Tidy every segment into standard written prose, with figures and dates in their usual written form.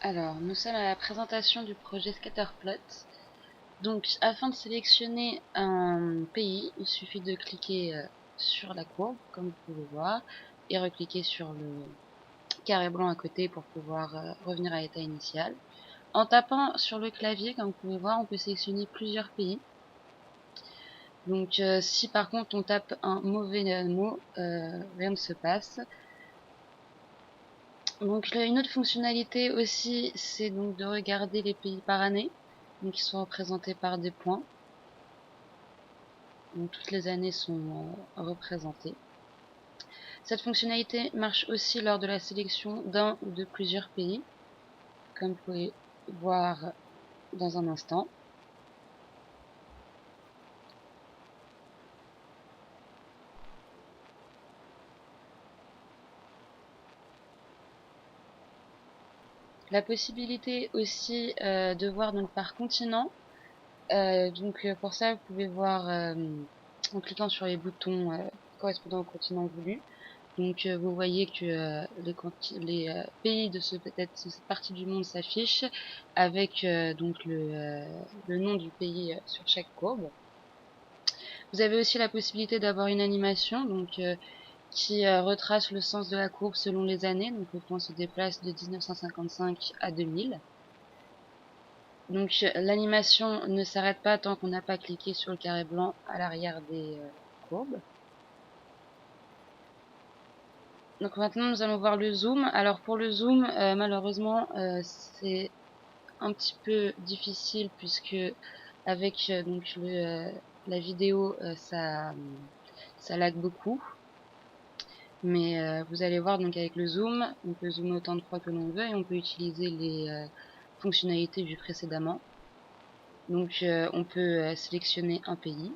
Alors, nous sommes à la présentation du projet Scatterplot. Donc, afin de sélectionner un pays, il suffit de cliquer sur la courbe, comme vous pouvez voir, et recliquer sur le carré blanc à côté pour pouvoir revenir à l'état initial. En tapant sur le clavier, comme vous pouvez voir, on peut sélectionner plusieurs pays. Donc, si par contre on tape un mauvais mot, rien ne se passe. Donc une autre fonctionnalité aussi, c'est donc de regarder les pays par année. Donc ils sont représentés par des points. Donc toutes les années sont représentées. Cette fonctionnalité marche aussi lors de la sélection d'un ou de plusieurs pays, comme vous pouvez voir dans un instant. La possibilité aussi de voir donc par continent. Pour ça, vous pouvez voir en cliquant sur les boutons correspondant au continent voulu. Donc vous voyez que les pays de cette partie du monde s'affichent avec donc le nom du pays sur chaque courbe. Vous avez aussi la possibilité d'avoir une animation qui retrace le sens de la courbe selon les années. Donc le point se déplace de 1955 à 2000. Donc l'animation ne s'arrête pas tant qu'on n'a pas cliqué sur le carré blanc à l'arrière des courbes. Donc maintenant nous allons voir le zoom. Alors pour le zoom, malheureusement c'est un petit peu difficile puisque avec la vidéo ça lag beaucoup. Mais vous allez voir donc avec le zoom, on peut zoomer autant de fois que l'on veut et on peut utiliser les fonctionnalités vues précédemment. Donc on peut sélectionner un pays.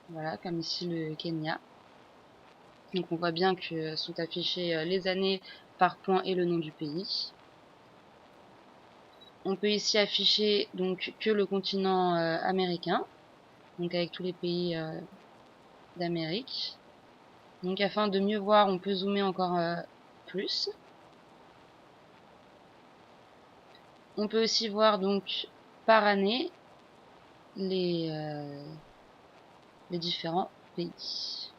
Voilà, comme ici le Kenya. Donc on voit bien que sont affichées les années par point et le nom du pays. On peut ici afficher donc que le continent américain, donc avec tous les pays d'Amérique. Donc afin de mieux voir, on peut zoomer encore plus. On peut aussi voir donc par année les différents pays.